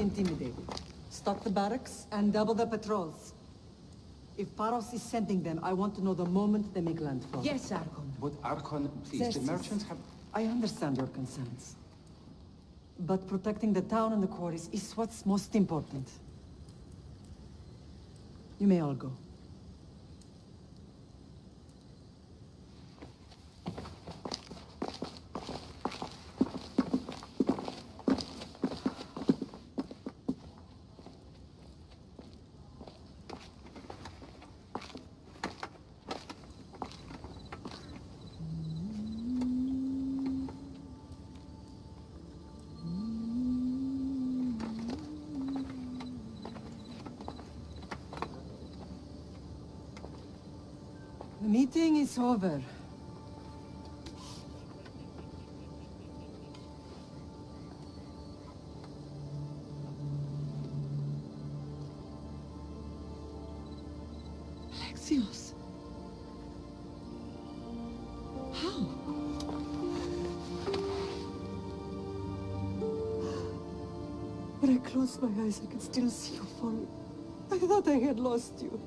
Intimidated. Stock the barracks and double the patrols. If Paros is sending them, I want to know the moment they make landfall. Yes, Archon. But Archon, please, the merchants have... I understand your concerns. But protecting the town and the quarries is what's most important. You may all go. The meeting is over. Alexios. How? When I closed my eyes, I could still see you falling. I thought I had lost you.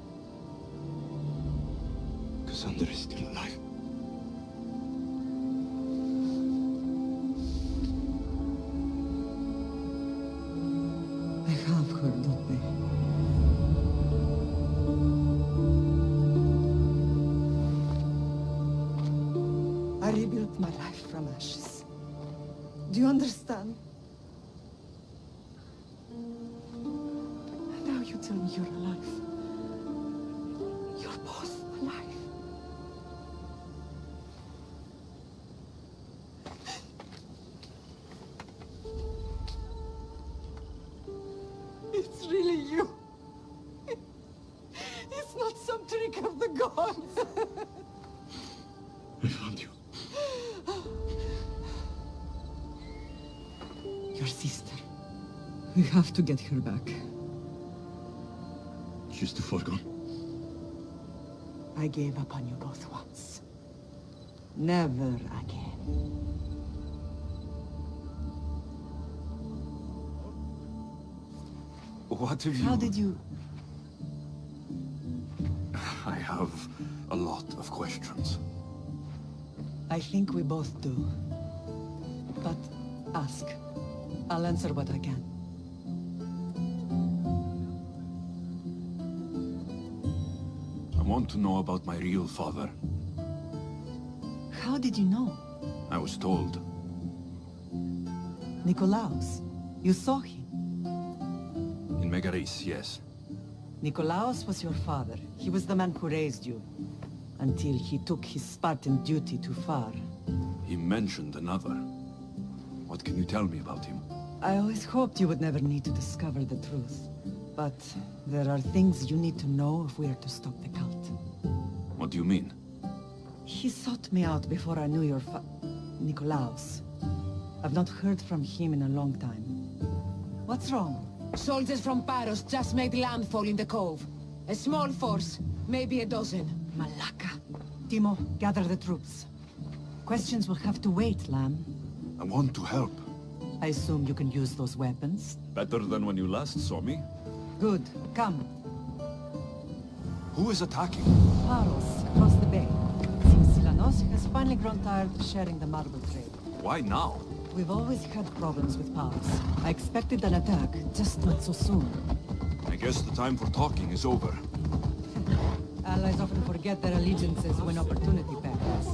Cassandra is still alive. I have her, don't they? I rebuilt my life from ashes. Do you understand? And now you tell me you're alive. You're both alive. It's really you. It's not some trick of the gods. I found you. Your sister. We have to get her back. She's too far gone. I gave up on you both once. Never again. What have you... How did you... I have a lot of questions. I think we both do. But ask. I'll answer what I can. I want to know about my real father. How did you know? I was told. Nikolaos. You saw him. In Megaris, yes. Nikolaos was your father. He was the man who raised you. Until he took his Spartan duty too far. He mentioned another. What can you tell me about him? I always hoped you would never need to discover the truth. But there are things you need to know if we are to stop the cult. What do you mean? He sought me out before I knew your Nikolaos. I've not heard from him in a long time. What's wrong? Soldiers from Paros just made landfall in the cove. A small force, maybe a dozen. Malaka. Timo, gather the troops. Questions will have to wait, Lamb. I want to help. I assume you can use those weapons? Better than when you last saw me. Good. Come. Who is attacking? Paros, across the bay. Seems Silanos has finally grown tired of sharing the marble trade. Why now? We've always had problems with Paros. I expected an attack, just not so soon. I guess the time for talking is over. Allies often forget their allegiances when opportunity beckons.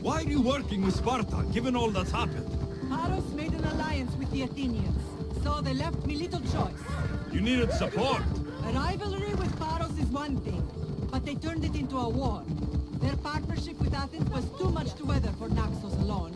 Why are you working with Sparta, given all that's happened? Paros made an alliance with the Athenians, so they left me little choice. You needed support. A rivalry with Paros is one thing, but they turned it into a war. Their partnership with Athens was too much to weather for Naxos alone.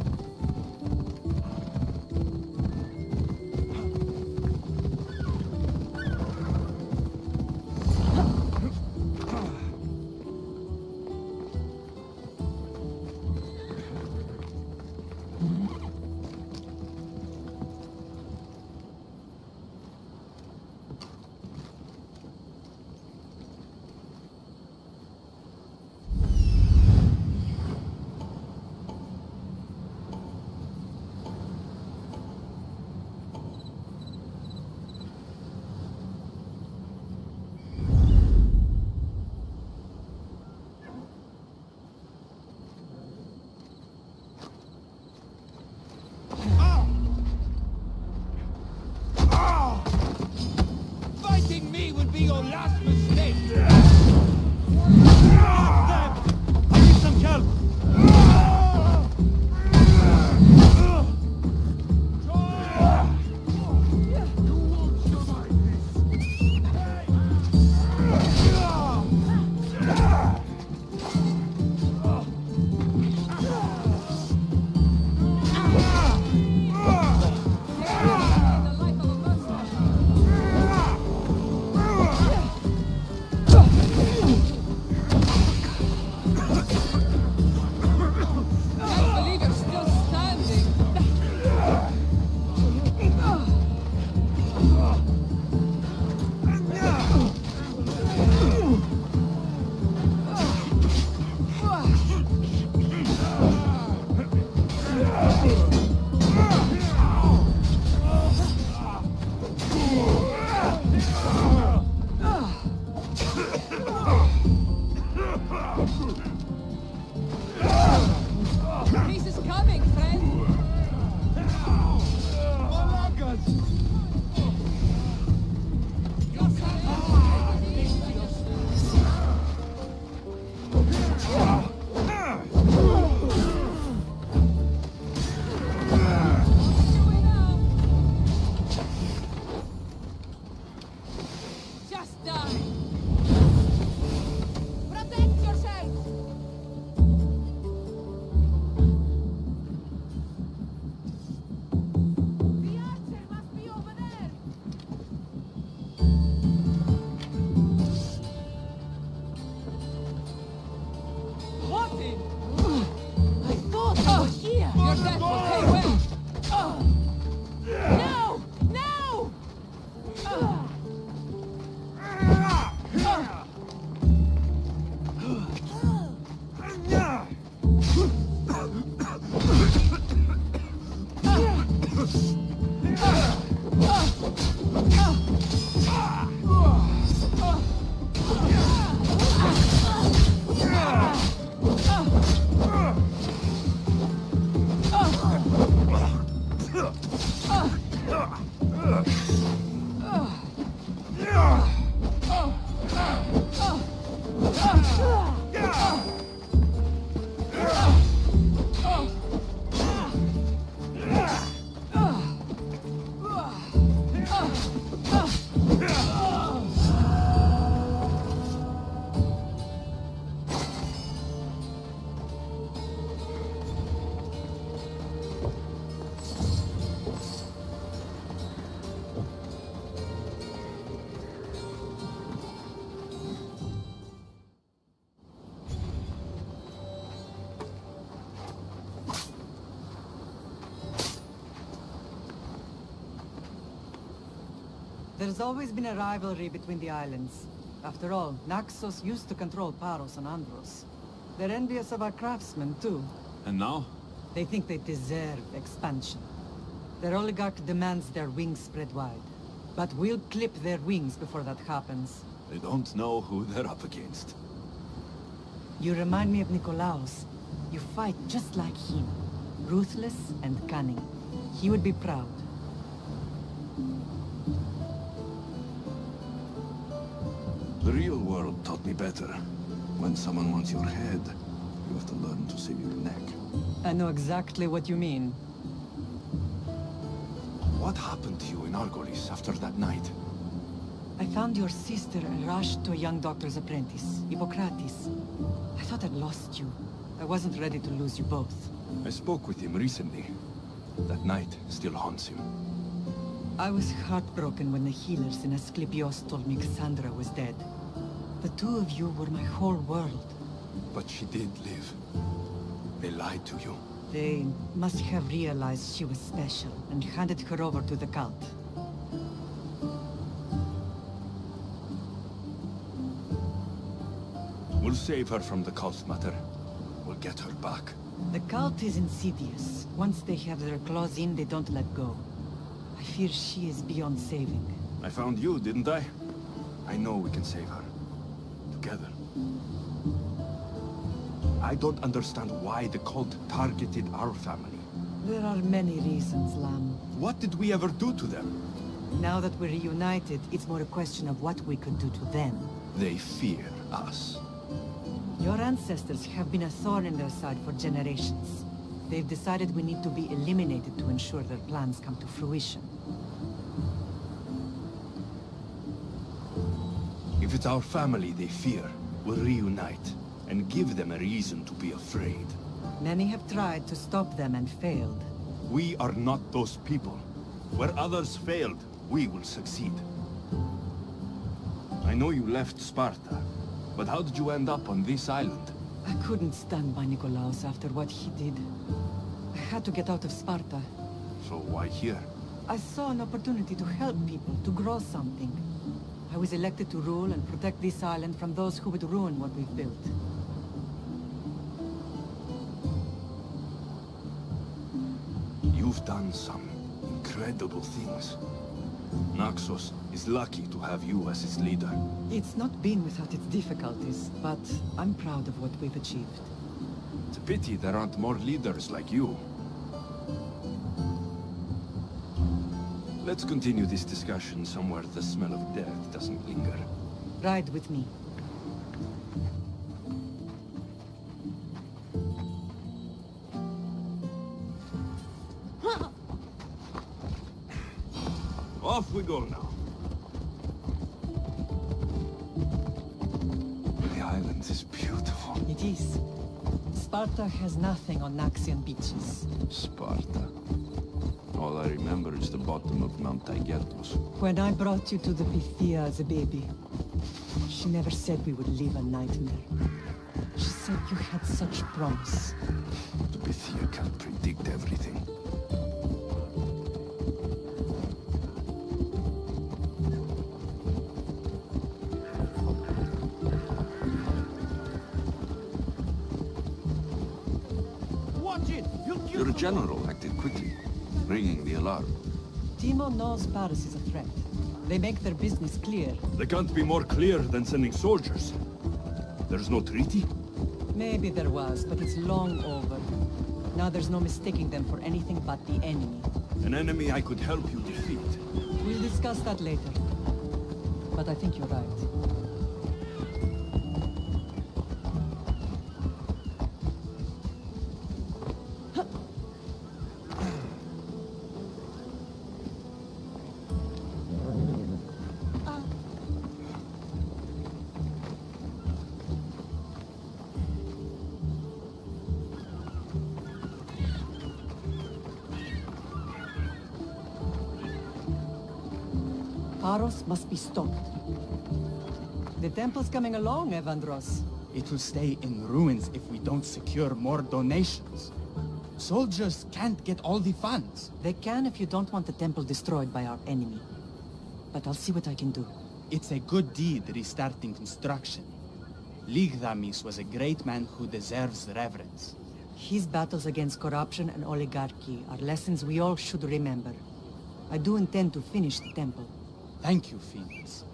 There's always been a rivalry between the islands. After all, Naxos used to control Paros and Andros. They're envious of our craftsmen, too. And now? They think they deserve expansion. Their oligarch demands their wings spread wide. But we'll clip their wings before that happens. They don't know who they're up against. You remind me of Nikolaos. You fight just like him. Ruthless and cunning. He would be proud. The real world taught me better. When someone wants your head, you have to learn to save your neck. I know exactly what you mean. What happened to you in Argolis after that night? I found your sister and rushed to a young doctor's apprentice, Hippocrates. I thought I'd lost you. I wasn't ready to lose you both. I spoke with him recently. That night still haunts him. I was heartbroken when the healers in Asclepios told me Cassandra was dead. The two of you were my whole world. But she did live. They lied to you. They must have realized she was special and handed her over to the cult. We'll save her from the cult matter. We'll get her back. The cult is insidious. Once they have their claws in, they don't let go. I fear she is beyond saving. I found you, didn't I? I know we can save her. Together. I don't understand why the cult targeted our family. There are many reasons, Lamb. What did we ever do to them? Now that we're reunited, it's more a question of what we could do to them. They fear us. Your ancestors have been a thorn in their side for generations. They've decided we need to be eliminated to ensure their plans come to fruition. If it's our family they fear, we'll reunite and give them a reason to be afraid. Many have tried to stop them and failed. We are not those people. Where others failed, we will succeed. I know you left Sparta, but how did you end up on this island? I couldn't stand by Nikolaos after what he did. I had to get out of Sparta. So why here? I saw an opportunity to help people, to grow something. I was elected to rule and protect this island from those who would ruin what we've built. You've done some incredible things. Naxos is lucky to have you as its leader. It's not been without its difficulties, but I'm proud of what we've achieved. It's a pity there aren't more leaders like you. Let's continue this discussion somewhere the smell of death doesn't linger. Ride with me. Off we go now. The island is beautiful. It is. Sparta has nothing on Naxian beaches. Sparta. All I remember is the bottom of Mount Taygetos. When I brought you to the Pythia as a baby, she never said we would live a nightmare. She said you had such promise. The Pythia can't predict everything. Your general acted quickly, ringing the alarm. Timo knows Paris is a threat. They make their business clear. They can't be more clear than sending soldiers. There's no treaty? Maybe there was, but it's long over. Now there's no mistaking them for anything but the enemy. An enemy I could help you defeat. We'll discuss that later. but I think you're right. Paros must be stopped. The temple's coming along, Evandros. It will stay in ruins if we don't secure more donations. Soldiers can't get all the funds. They can if you don't want the temple destroyed by our enemy. But I'll see what I can do. It's a good deed restarting construction. Ligdamis was a great man who deserves reverence. His battles against corruption and oligarchy are lessons we all should remember. I do intend to finish the temple. Thank you, Phoenix.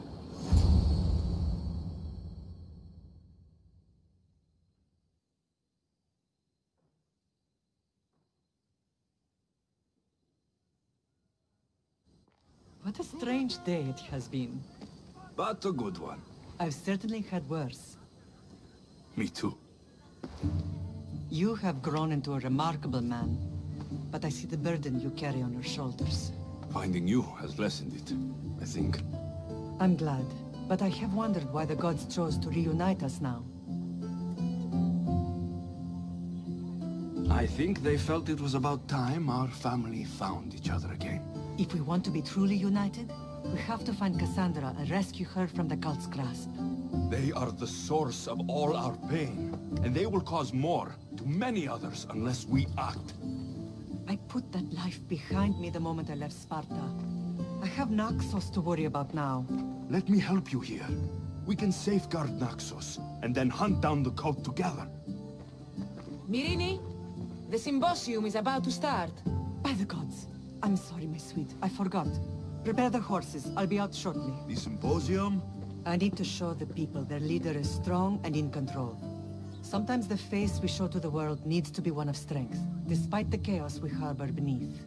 What a strange day it has been. But a good one. I've certainly had worse. Me too. You have grown into a remarkable man, but I see the burden you carry on your shoulders. Finding you has lessened it, I think. I'm glad, but I have wondered why the gods chose to reunite us now. I think they felt it was about time our family found each other again. If we want to be truly united, we have to find Cassandra and rescue her from the cult's grasp. They are the source of all our pain, and they will cause more to many others unless we act. I put that life behind me the moment I left Sparta. I have Naxos to worry about now. Let me help you here. We can safeguard Naxos, and then hunt down the cult together. Myrrine, the symposium is about to start. By the gods. I'm sorry, my sweet. I forgot. Prepare the horses. I'll be out shortly. The symposium? I need to show the people their leader is strong and in control. Sometimes the face we show to the world needs to be one of strength, despite the chaos we harbor beneath.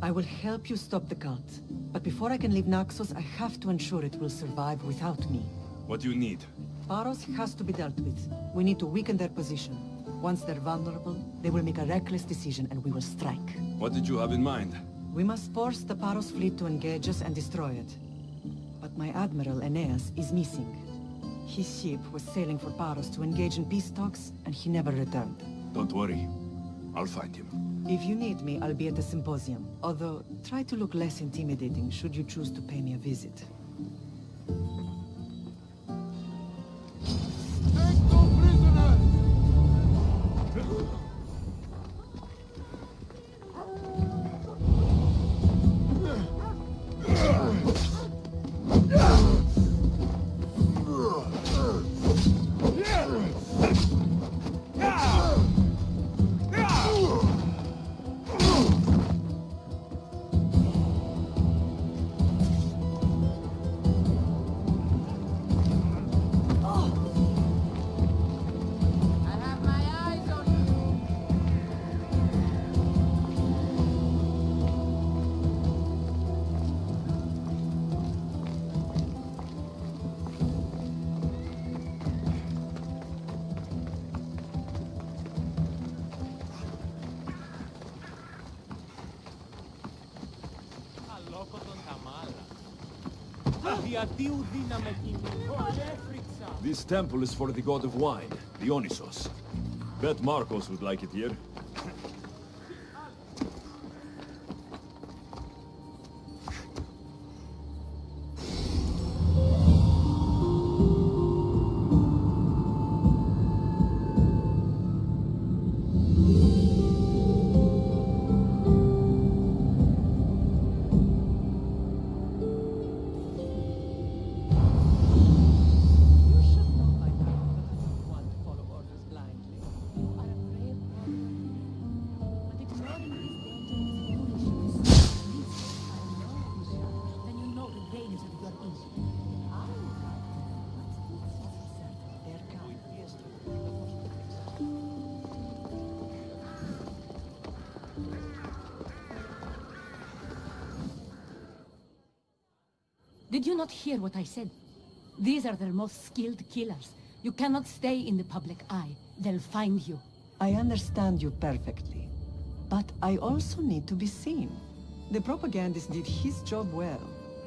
I will help you stop the cult, but before I can leave Naxos, I have to ensure it will survive without me. What do you need? Paros has to be dealt with. We need to weaken their position. Once they're vulnerable, they will make a reckless decision and we will strike. What did you have in mind? We must force the Paros fleet to engage us and destroy it. But my admiral, Aeneas, is missing. His ship was sailing for Paros to engage in peace talks, and he never returned. Don't worry. I'll find him. If you need me, I'll be at the symposium. Although, try to look less intimidating should you choose to pay me a visit. This temple is for the god of wine, Dionysos. Bet Marcos would like it here. Did you not hear what I said? These are their most skilled killers. You cannot stay in the public eye. They'll find you. I understand you perfectly. But I also need to be seen. The propagandist did his job well.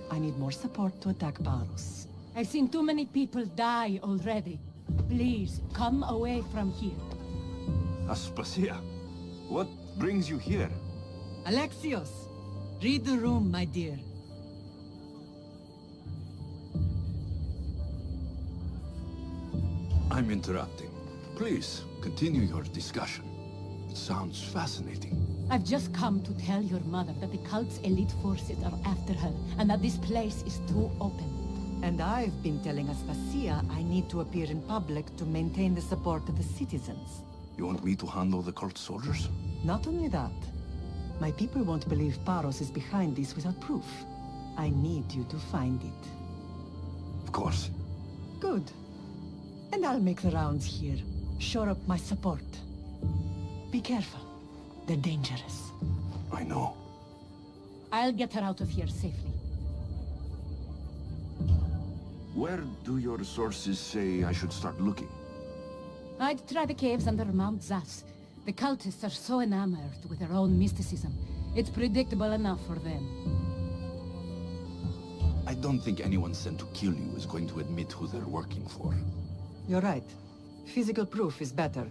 I need more support to attack Paros. I've seen too many people die already. Please, come away from here. Aspasia, what brings you here? Alexios! Read the room, my dear. I'm interrupting. Please, continue your discussion. It sounds fascinating. I've just come to tell your mother that the cult's elite forces are after her, and that this place is too open. And I've been telling Aspasia I need to appear in public to maintain the support of the citizens. You want me to handle the cult soldiers? Not only that, my people won't believe Paros is behind this without proof. I need you to find it. Of course. Good. And I'll make the rounds here. Shore up my support. Be careful. They're dangerous. I know. I'll get her out of here safely. Where do your sources say I should start looking? I'd try the caves under Mount Zas. The cultists are so enamored with their own mysticism. It's predictable enough for them. I don't think anyone sent to kill you is going to admit who they're working for. You're right. Physical proof is better.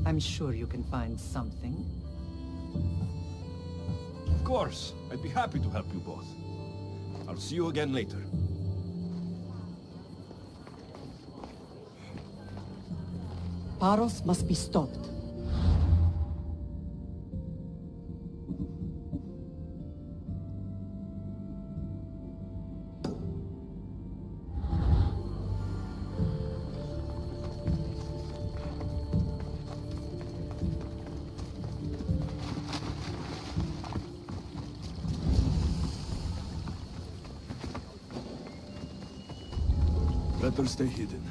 I'm sure you can find something. Of course. I'd be happy to help you both. I'll see you again later. Paros must be stopped. Better stay hidden.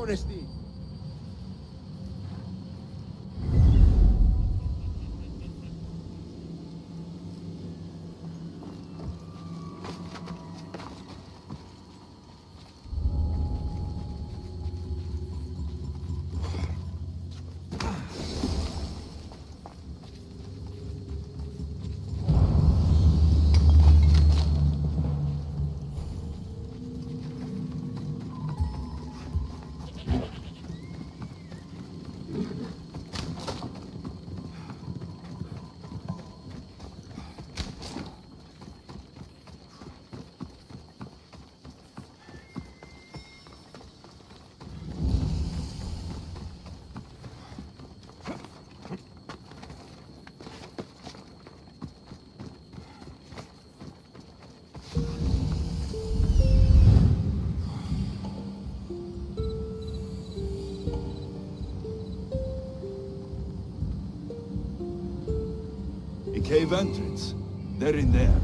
Odyssey. A cave entrance. They're in there.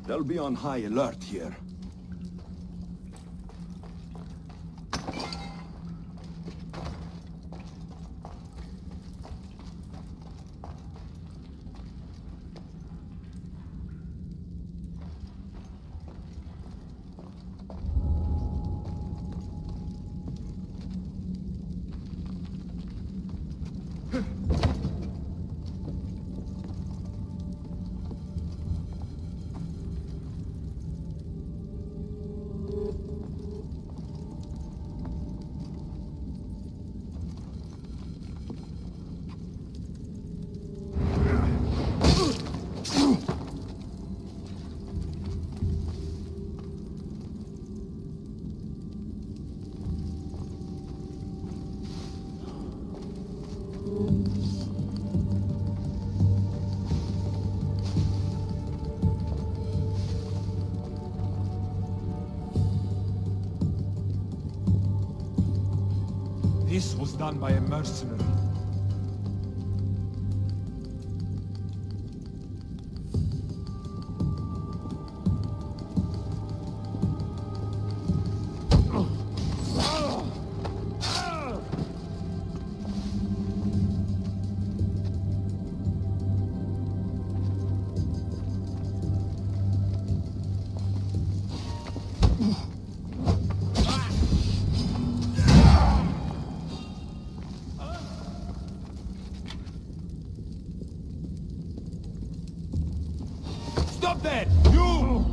They'll be on high alert here. This was done by a mercenary. Stop that! You!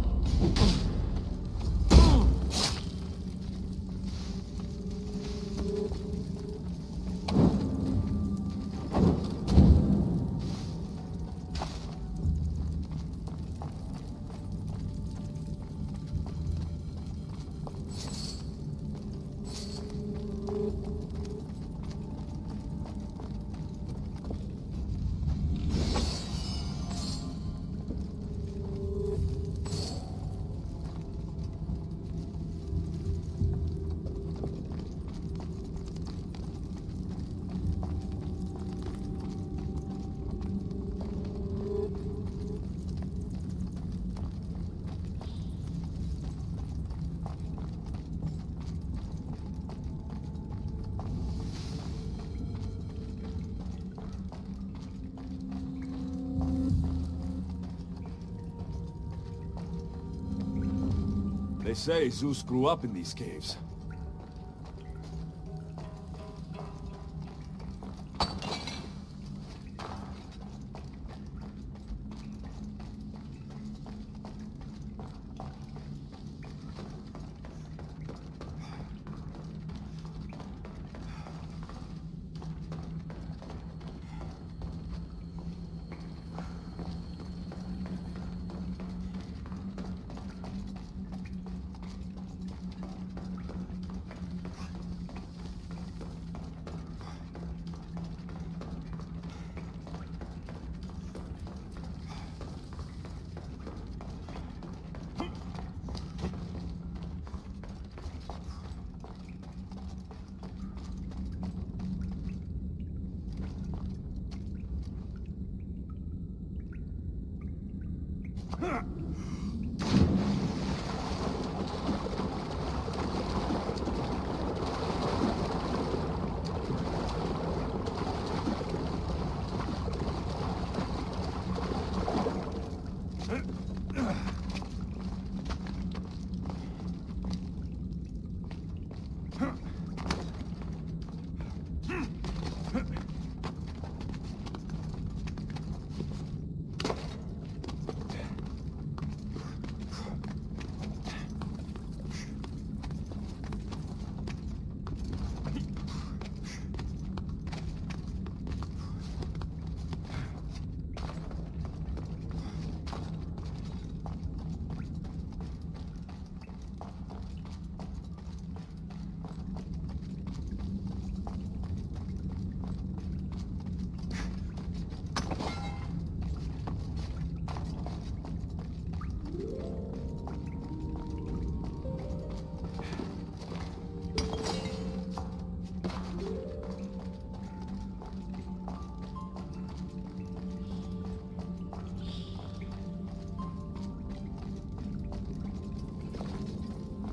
They say Zeus grew up in these caves.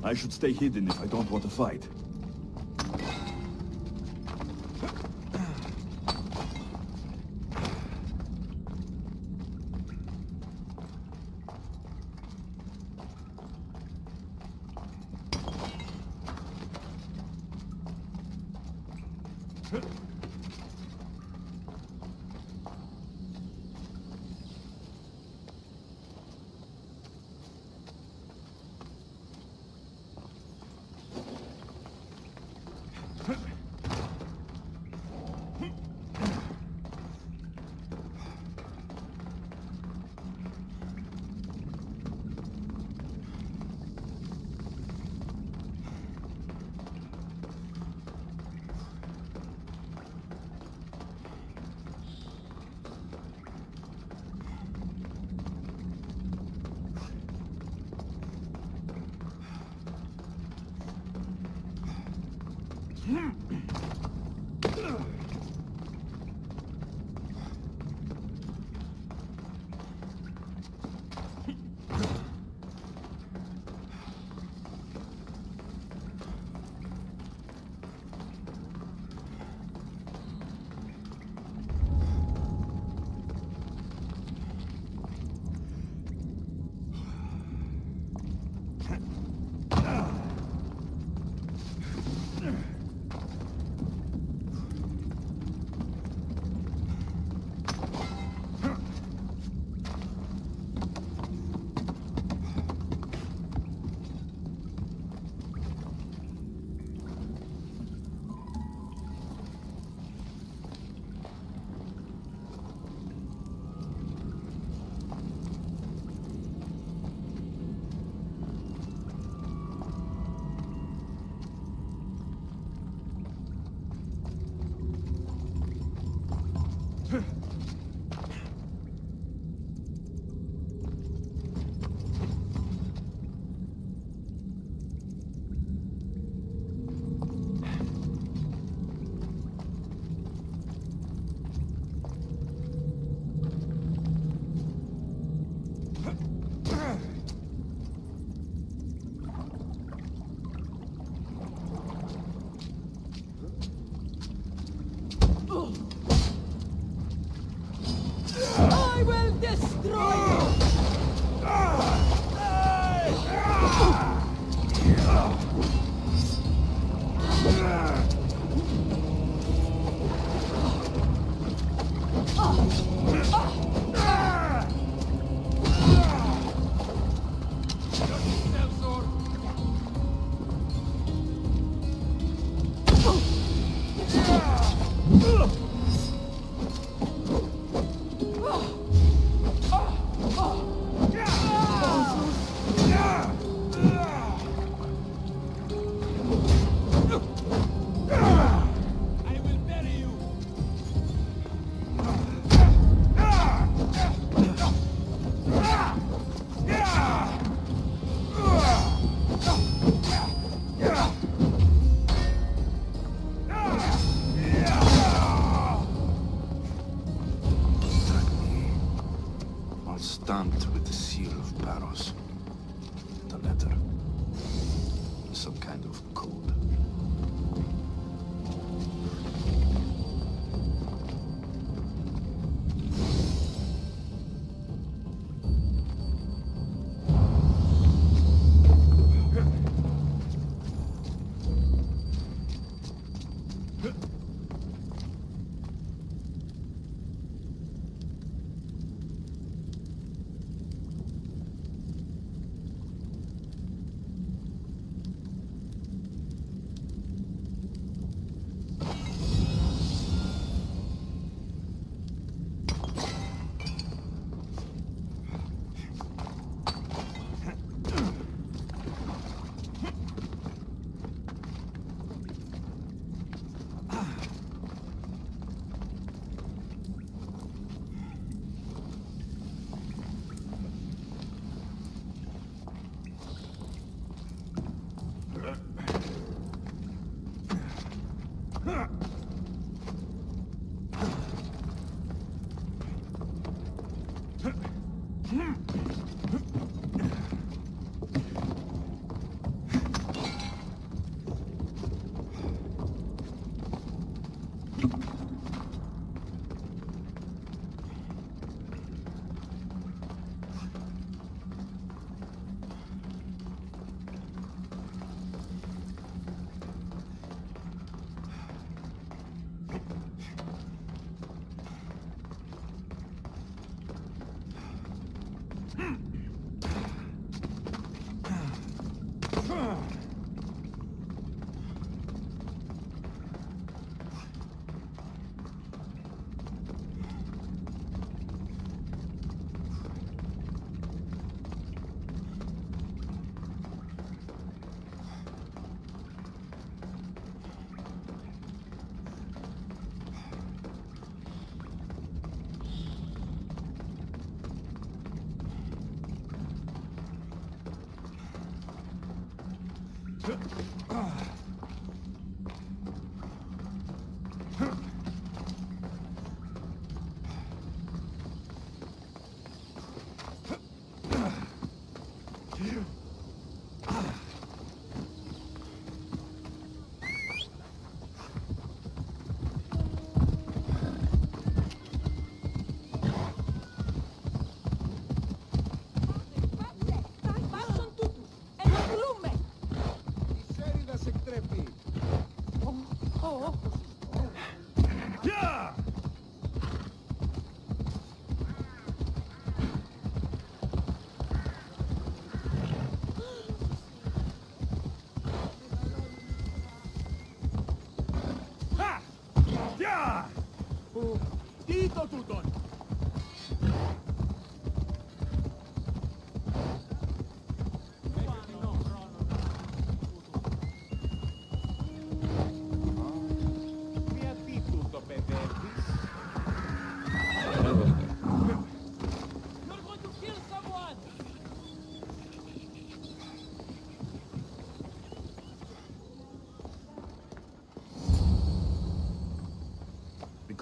I should stay hidden if I don't want to fight. I will destroy you! Stamped with the seal of Paros. The letter. Some kind of code.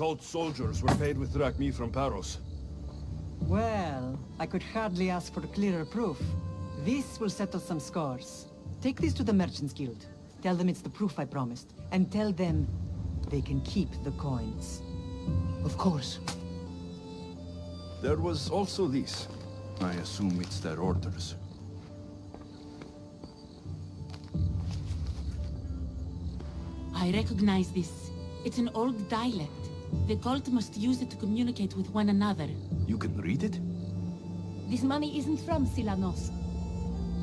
Cult soldiers were paid with drachmi from Paros. Well, I could hardly ask for clearer proof. This will settle some scores. Take this to the Merchants Guild. Tell them it's the proof I promised. And tell them they can keep the coins. Of course. There was also this. I assume it's their orders. I recognize this. It's an old dialect. The cult must use it to communicate with one another. You can read it? This money isn't from Silanos.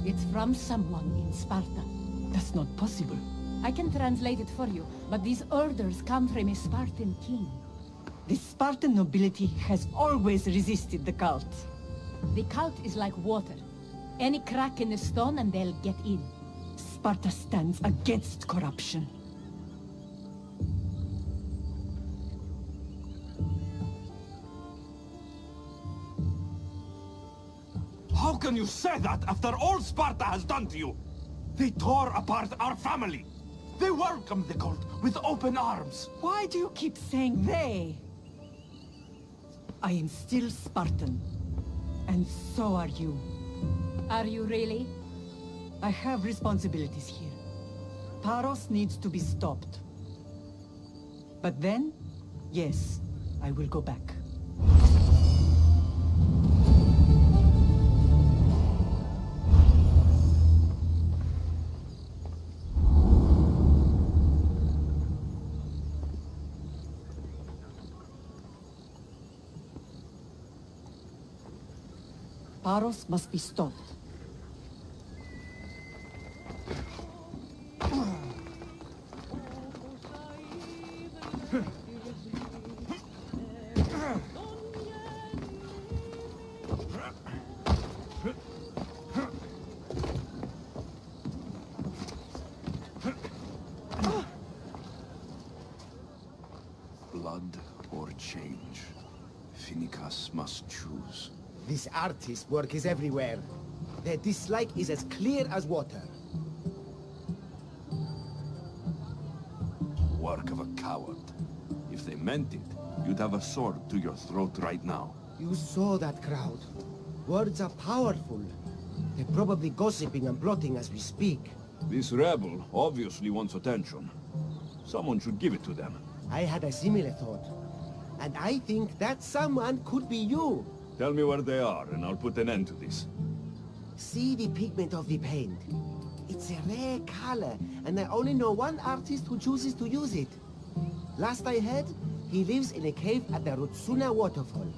It's from someone in Sparta. That's not possible. I can translate it for you, but these orders come from a Spartan king. The Spartan nobility has always resisted the cult. The cult is like water. Any crack in the stone and they'll get in. Sparta stands against corruption. How can you say that after all Sparta has done to you? They tore apart our family. They welcomed the cult with open arms. Why do you keep saying they? I am still Spartan. And so are you. Are you really? I have responsibilities here. Paros needs to be stopped. But then, yes, I will go back. Paros must be stopped. Blood or change. Finicus must choose. This artist's work is everywhere. Their dislike is as clear as water. Work of a coward. If they meant it, you'd have a sword to your throat right now. You saw that crowd. Words are powerful. They're probably gossiping and plotting as we speak. This rebel obviously wants attention. Someone should give it to them. I had a similar thought. And I think that someone could be you. Tell me where they are, and I'll put an end to this. See the pigment of the paint. It's a rare color, and I only know one artist who chooses to use it. Last I heard, he lives in a cave at the Rutsuna waterfall.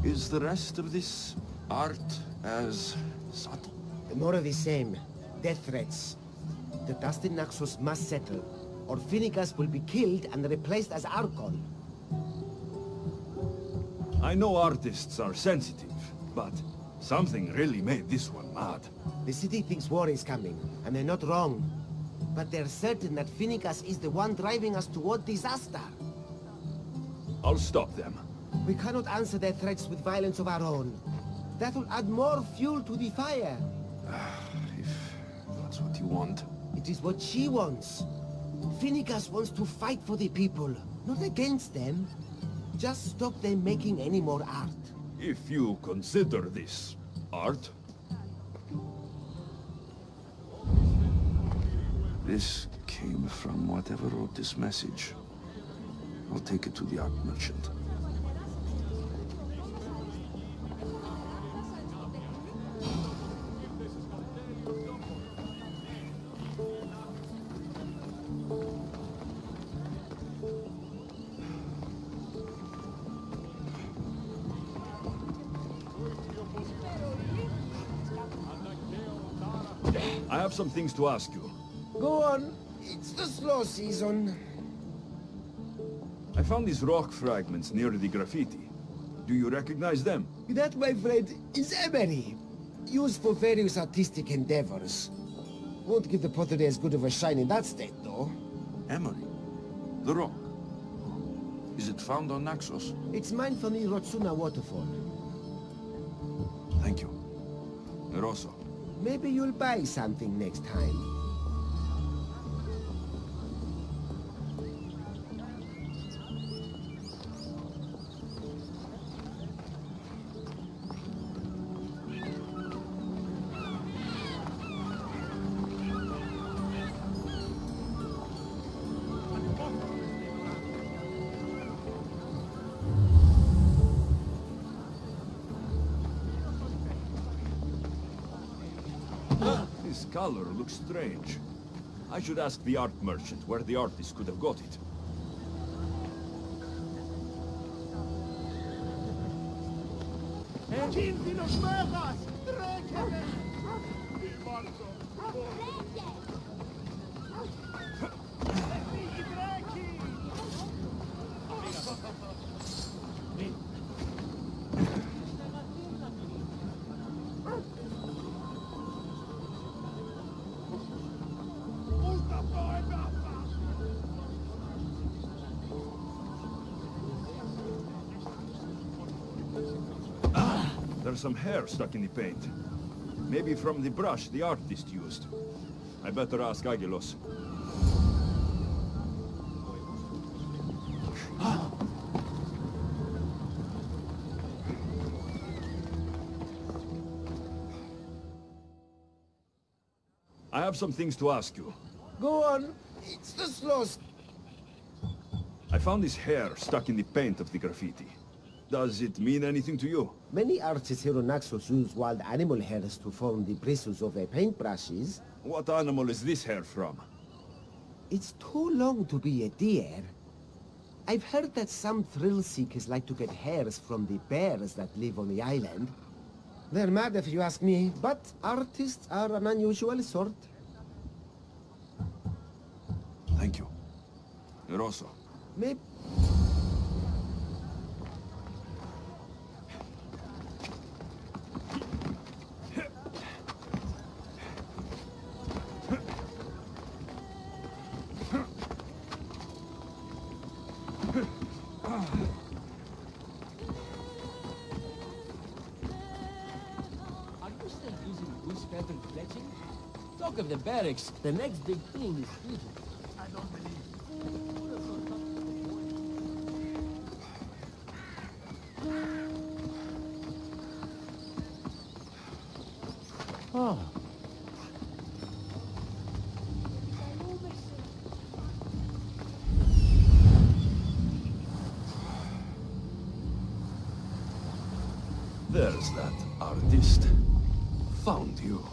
Is the rest of this art as subtle? More of the same. Death threats. The dust in Naxos must settle, or Finnegas will be killed and replaced as Archon. I know artists are sensitive, but something really made this one mad. The city thinks war is coming, and they're not wrong. But they're certain that Finnegas is the one driving us toward disaster. I'll stop them. We cannot answer their threats with violence of our own. That will add more fuel to the fire. If that's what you want. It is what she wants. Finnegas wants to fight for the people, not against them. Just stop them making any more art. If you consider this art. This came from whatever wrote this message. I'll take it to the art merchant. I have some things to ask you. Go on. It's the slow season. I found these rock fragments near the graffiti. Do you recognize them? That, my friend, is emery. Used for various artistic endeavors. Won't give the pottery as good of a shine in that state, though. Emery? The rock? Is it found on Naxos? It's mined from the Rotsuna waterfall. Thank you. Eroso. Maybe you'll buy something next time. This color looks strange. I should ask the art merchant where the artist could have got it. There's some hair stuck in the paint. Maybe from the brush the artist used. I better ask Agilos. I have some things to ask you. Go on. It's the slow. I found this hair stuck in the paint of the graffiti. Does it mean anything to you? Many artists here on Naxos use wild animal hairs to form the bristles of their paintbrushes. What animal is this hair from? It's too long to be a deer. I've heard that some thrill seekers like to get hairs from the bears that live on the island. They're mad if you ask me, but artists are an unusual sort. Thank you. Eroso. Maybe... Talk of the barracks, the next big thing is fusion. I don't believe. Oh. There's that artist. Found you.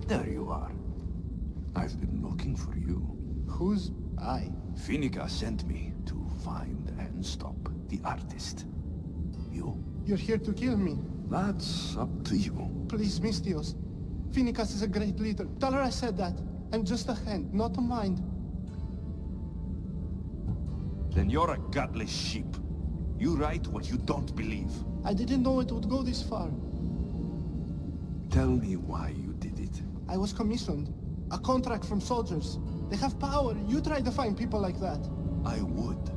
There you are. I've been looking for you. Who's I? Finica sent me to find and stop the artist. You? You're here to kill me. That's up to you. Please, Misthios. Finicas is a great leader. Tell her I said that. I'm just a hand, not a mind. Then you're a gutless sheep. You write what you don't believe. I didn't know it would go this far. Tell me why you did it. I was commissioned. A contract from soldiers. They have power. You try to find people like that. I would.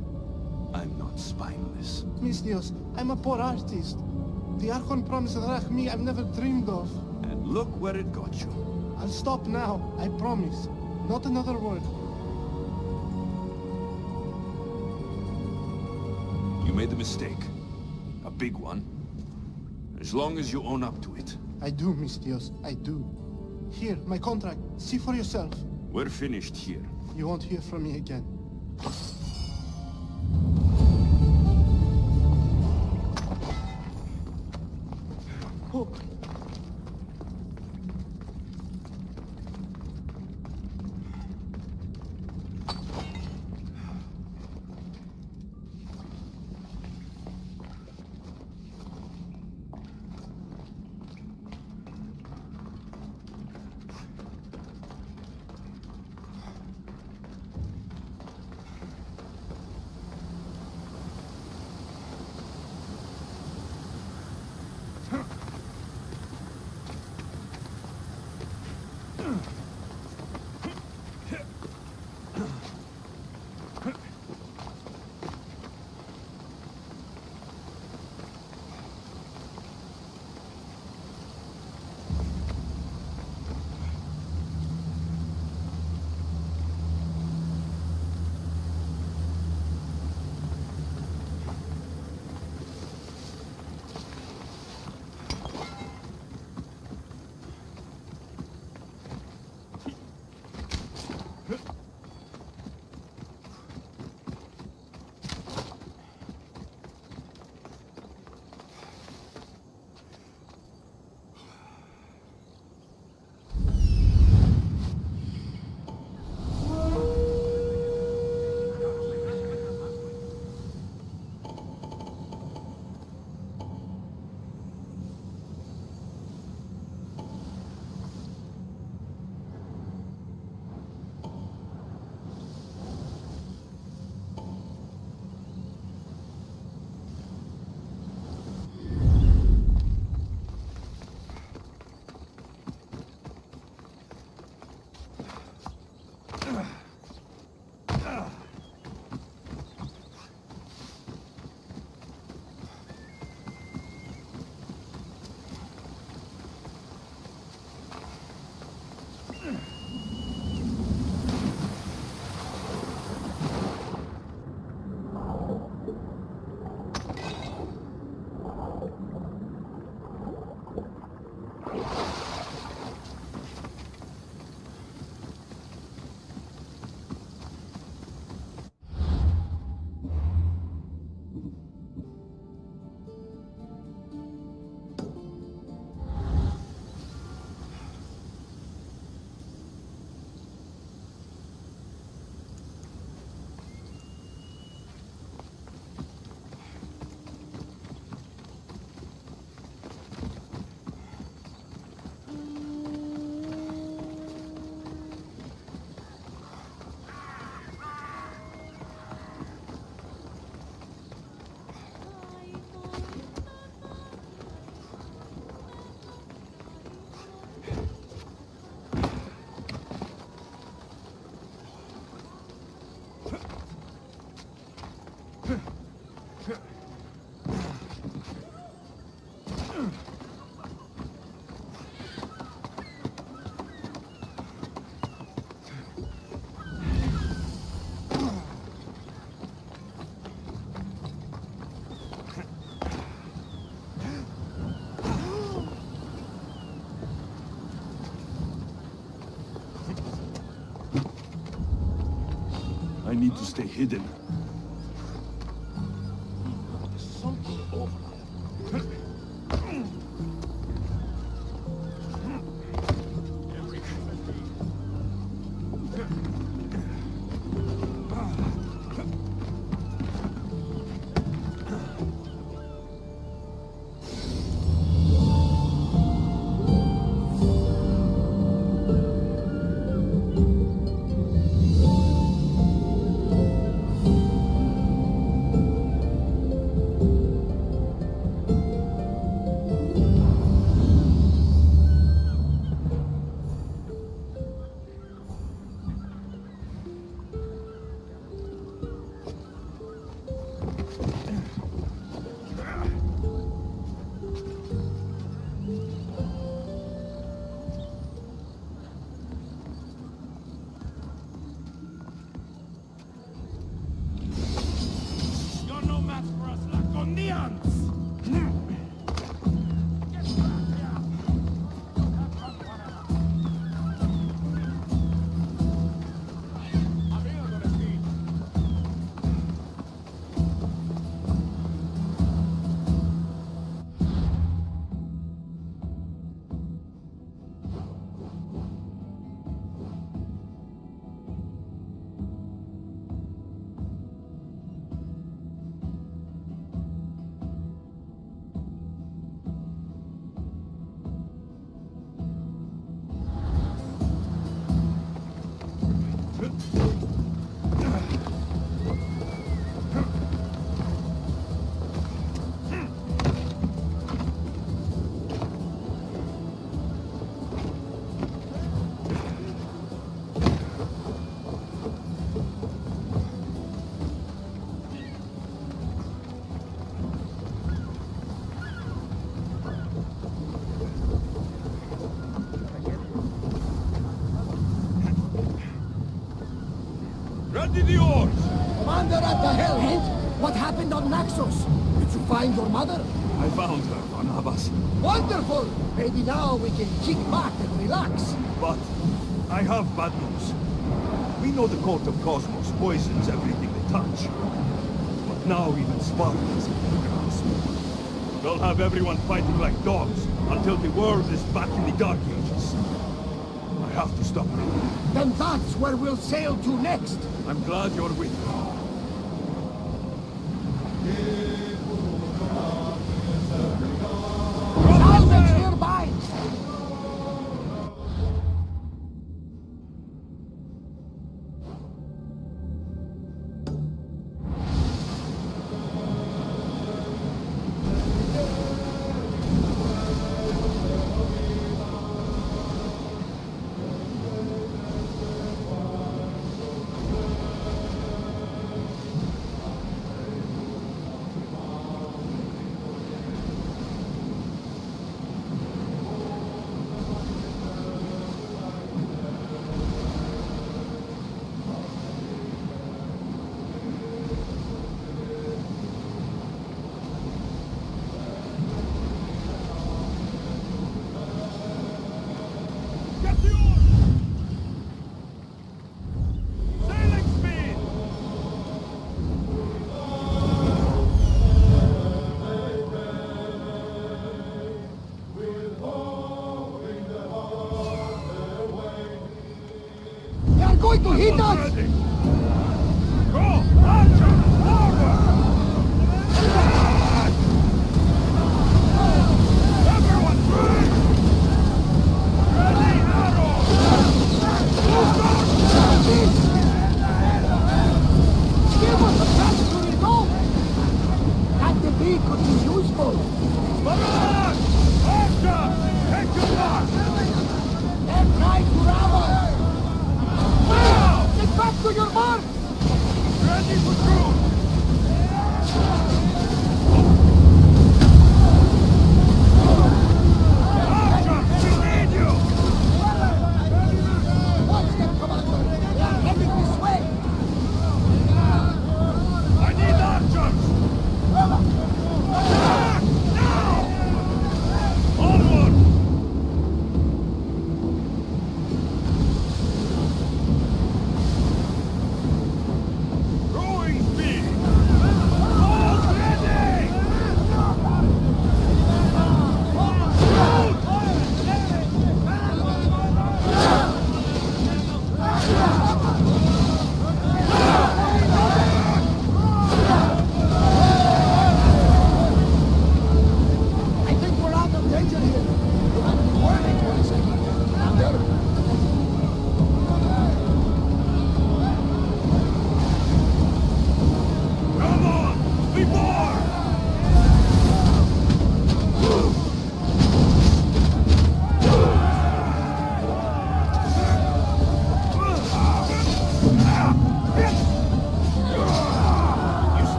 I'm not spineless. Misthios, I'm a poor artist. The Archon promised Rachmi I've never dreamed of. And look where it got you. I'll stop now, I promise. Not another word. You made a mistake. A big one. As long as you own up to it. I do, Misthios, I do. Here, my contract. See for yourself. We're finished here. You won't hear from me again. Oh. need to stay hidden. Something over there. Ready the oars! Commander at the helm! What happened on Naxos? Did you find your mother? I found her, Barnabas. Wonderful! Maybe now we can kick back and relax. But I have bad news. We know the cult of Cosmos poisons everything they touch. But now even Spartans in the grasp. They'll have everyone fighting like dogs until the world is back in the Dark Ages. I have to stop them. Then that's where we'll sail to next. I'm glad you're with me. Salvage nearby! Going to hit us! Go! Archer! Forward! Everyone ready! Ready, arrow! Give us a chance to reload! That debris could be useful! Barak! Archer! Take your mark! They're trying to rob us! Get back to your mark! Ready for shoot! Archer! We need you! Watch them, Commander! They are heading this way! I need archers! Attack! Now! Onward!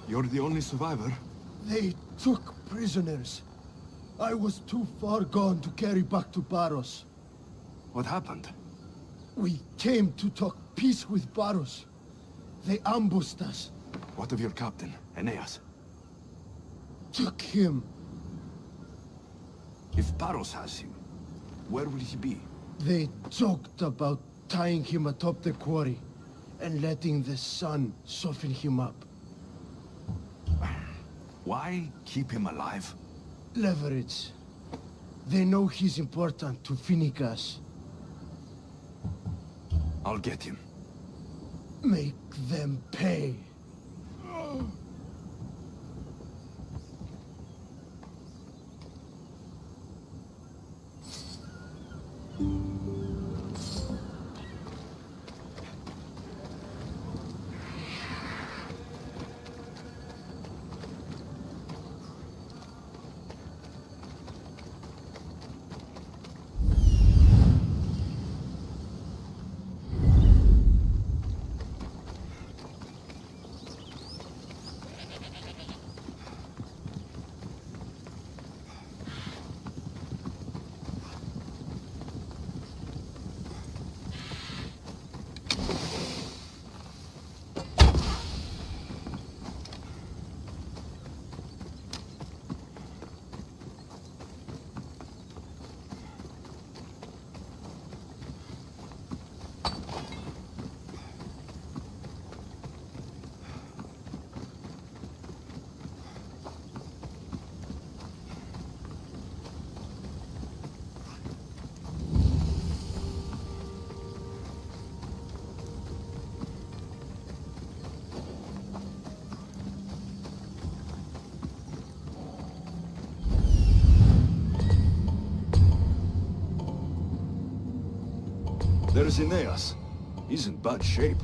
You're the only survivor? They took prisoners. I was too far gone to carry back to Baros. What happened? We came to talk peace with Baros. They ambushed us. What of your captain, Aeneas? Took him. If Baros has him, where will he be? They joked about tying him atop the quarry and letting the sun soften him up. Why keep him alive? Leverage. They know he's important to Finicus. I'll get him. Make them pay. There's Aeneas. He's in bad shape.